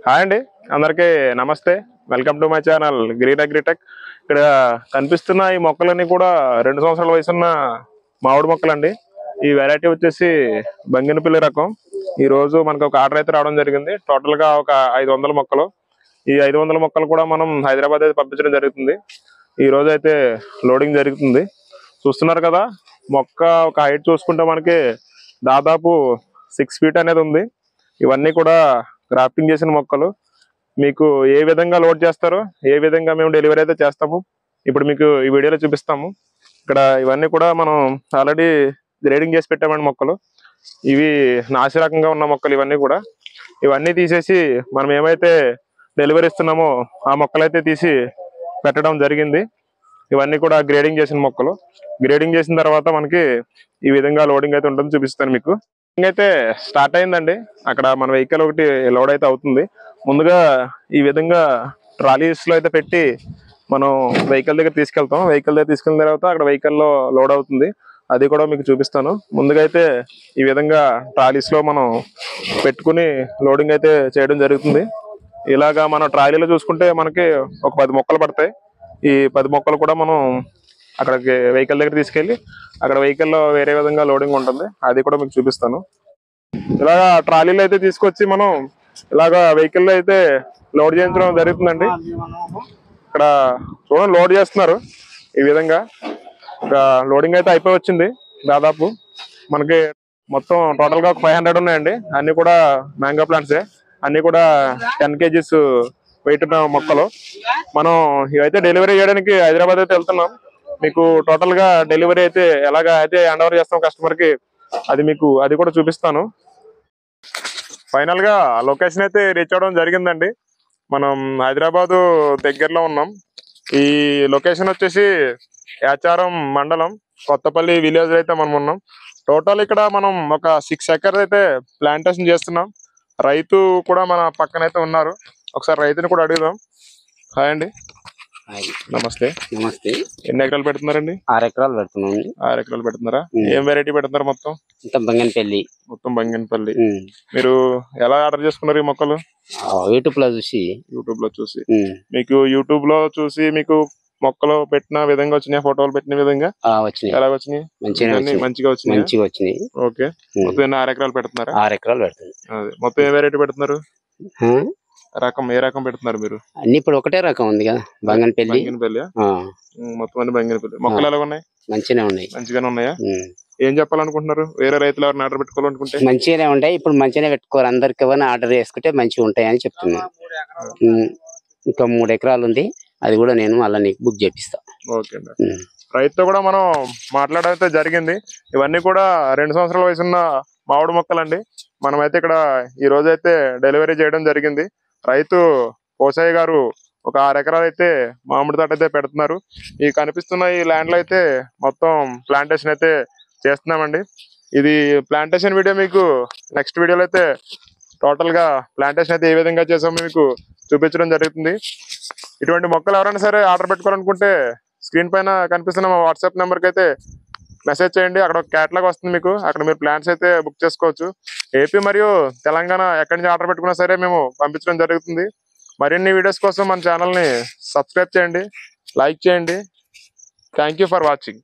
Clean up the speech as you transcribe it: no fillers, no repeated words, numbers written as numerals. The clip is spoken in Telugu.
హాయ్ అండి, అందరికీ నమస్తే. Welcome to my channel green agritech. ఇక్కడ కనిపిస్తున్న ఈ మొక్కలన్నీ కూడా 2 సంవత్సరాల వయసున్న మామిడి మొక్కలండి. ఈ వెరైటీ వచ్చేసి బంగినపల్లి రకం. ఈ రోజు మనకు ఒక ఆర్డర్ అయితే రావడం జరిగింది. టోటల్ గా ఒక 500 మొక్కలు. ఈ 500 మొక్కలు కూడా మనం హైదరాబాద్ అయితే పంపించడం జరుగుతుంది. ఈ రోజు అయితే లోడింగ్ జరుగుతుంది. చూస్తున్నారు కదా, మొక్క ఒక హైట్ చూసుకుంటే మనకి దాదాపు 6 ఫీట్ అనేది ఉంది. ఇవన్నీ కూడా గ్రాఫ్టింగ్ చేసిన మొక్కలు. మీకు ఏ విధంగా లోడ్ చేస్తారో, ఏ విధంగా మేము డెలివరీ అయితే చేస్తాము, ఇప్పుడు మీకు ఈ వీడియోలో చూపిస్తాము. ఇక్కడ ఇవన్నీ కూడా మనం ఆల్రెడీ గ్రేడింగ్ చేసి పెట్టామండి మొక్కలు. ఇవి నాసి రకంగా ఉన్న మొక్కలు ఇవన్నీ తీసేసి మనం ఏమైతే డెలివరీ ఇస్తున్నామో ఆ మొక్కలు అయితే తీసి పెట్టడం జరిగింది. ఇవన్నీ కూడా గ్రేడింగ్ చేసిన మొక్కలు. గ్రేడింగ్ చేసిన తర్వాత మనకి ఈ విధంగా లోడింగ్ అయితే ఉంటుంది, చూపిస్తాను మీకు. అయితే స్టార్ట్ అయిందండి. అక్కడ మన వెహికల్ ఒకటి లోడ్ అయితే అవుతుంది. ముందుగా ఈ విధంగా ట్రాలీస్ లో అయితే పెట్టి మనం వెహికల్ దగ్గర తీసుకెళ్తాం. వెహికల్ దగ్గర తీసుకెళ్ళిన తర్వాత అక్కడ వెహికల్లో లోడ్ అవుతుంది. అది కూడా మీకు చూపిస్తాను. ముందుగా అయితే ఈ విధంగా ట్రాలీస్ లో మనం పెట్టుకుని లోడింగ్ అయితే చేయడం జరుగుతుంది. ఇలాగా మనం ట్రాలీలో చూసుకుంటే మనకి ఒక 10 మొక్కలు పడతాయి. ఈ 10 మొక్కలు కూడా మనం అక్కడికి వెహికల్ దగ్గర తీసుకెళ్ళి అక్కడ వెహికల్లో వేరే విధంగా లోడింగ్ ఉంటుంది. అది కూడా మీకు చూపిస్తాను. ఇలాగా ట్రాలీలో అయితే తీసుకొచ్చి మనం ఇలాగా వెహికల్లో అయితే లోడ్ చేయించడం జరుగుతుందండి. ఇక్కడ చూడండి, లోడ్ చేస్తున్నారు. ఈ విధంగా లోడింగ్ అయితే అయిపోయి వచ్చింది. దాదాపు మనకి మొత్తం టోటల్ గా 500 ఉన్నాయండి. అన్ని కూడా మ్యాంగో ప్లాంట్సే. అన్ని కూడా 10 kgs వెయిట్ ఉన్న మొక్కలు. మనం ఇవైతే డెలివరీ చేయడానికి హైదరాబాద్ అయితే వెళ్తున్నాం. మీకు టోటల్ గా డెలివరీ అయితే ఎలాగా అయితే హ్యాండ్ ఓవర్ చేస్తాం కస్టమర్ కి, అది కూడా చూపిస్తాను. ఫైనల్ గా లొకేషన్ అయితే రీచ్ అవడం జరిగిందండి. మనం హైదరాబాదు దగ్గరలో ఉన్నాం. ఈ లొకేషన్ వచ్చేసి యాచారం మండలం, కొత్తపల్లి విలేజ్ అయితే మనం ఉన్నాం. టోటల్ ఇక్కడ మనం ఒక 6 acres అయితే ప్లాంటేషన్ చేస్తున్నాం. రైతు కూడా మన పక్కన అయితే ఉన్నారు. ఒకసారి రైతుని కూడా అడుగుదాం. హాయ్ అండి. నమస్తే. నమస్తే. ఎన్ని ఎకరాలు పెడుతున్నారండి? 6 ఎకరాలు పెడుతున్నాం. 6 ఎకరాలు పెడుతున్నారా? ఏం వెరైటీ పెడుతున్నారు మొత్తం? మొత్తం బంగినపల్లి. మీరు ఎలా ఆర్డర్ చేసుకున్నారు ఈ మొక్కలు? యూట్యూబ్ లో చూసి. మీకు యూట్యూబ్ లో చూసి మీకు మొక్కలు పెట్టిన విధంగా వచ్చినాయి, ఫోటోలు పెట్టిన విధంగా ఎలా వచ్చినాయి? మంచిగా వచ్చినాయి. ఓకే. మొత్తం 6 ఎకరాలు పెడుతున్నారా? 6 ఎకరాలు పెడుతుంది. మొత్తం ఏ వెరైటీ పెడుతున్నారు? ఏ రకం పెడుతున్నారు మీరు? అన్ని ఇప్పుడు ఒకటే రకం ఉంది కదా, బంగినపల్లి. మొత్తం అన్ని బంగినపల్లి మొక్కలు ఎలా ఉన్నాయి? మంచిగానే ఉన్నాయా? ఏం చెప్పాలనుకుంటున్నారు వేరే రైతులు ఎవరిని ఆర్డర్ పెట్టుకోవాలనుకుంటే? మంచిగానే ఉంటాయి. ఇప్పుడు మంచిగానే పెట్టుకోవాలి. అందరికి ఎవరైనా ఆర్డర్ చేసుకుంటే మంచిగా ఉంటాయి అని చెప్తున్నాను. ఇంకా 3 ఎకరాలు ఉంది. అది కూడా నేను మళ్ళీ నీకు బుక్ చేపిస్తా. ఓకే అండి. రైతుతో కూడా మనం మాట్లాడైతే జరిగింది. ఇవన్నీ కూడా 2 సంవత్సరాల వయసున్న మామిడి మొక్కలండి. మనమైతే ఇక్కడ ఈ రోజు అయితే డెలివరీ చేయడం జరిగింది. రైతు పోసయ్య గారు ఒక 6 ఎకరాలు అయితే మామిడి తోట అయితే పెడుతున్నారు. ఈ కనిపిస్తున్న ఈ ల్యాండ్ లో అయితే మొత్తం ప్లాంటేషన్ అయితే చేస్తున్నామండి. ఇది ప్లాంటేషన్ వీడియో మీకు నెక్స్ట్ వీడియోలో అయితే టోటల్ గా ప్లాంటేషన్ అయితే ఏ విధంగా చేసామో మీకు చూపించడం జరుగుతుంది. ఇటువంటి మొక్కలు ఎవరైనా సరే ఆర్డర్ పెట్టుకోవాలనుకుంటే స్క్రీన్ పైన కనిపిస్తున్న మా వాట్సాప్ నెంబర్కి అయితే మెసేజ్ చేయండి. అక్కడ ఒక క్యాటలాగ్ వస్తుంది మీకు. అక్కడ మీరు ప్లాన్స్ అయితే బుక్ చేసుకోవచ్చు. ఏపీ మరియు తెలంగాణ ఎక్కడి నుంచి ఆర్డర్ పెట్టుకున్నా సరే మేము పంపించడం జరుగుతుంది. మరిన్ని వీడియోస్ కోసం మన ఛానల్ని సబ్స్క్రైబ్ చేయండి, లైక్ చేయండి. Thank you for watching.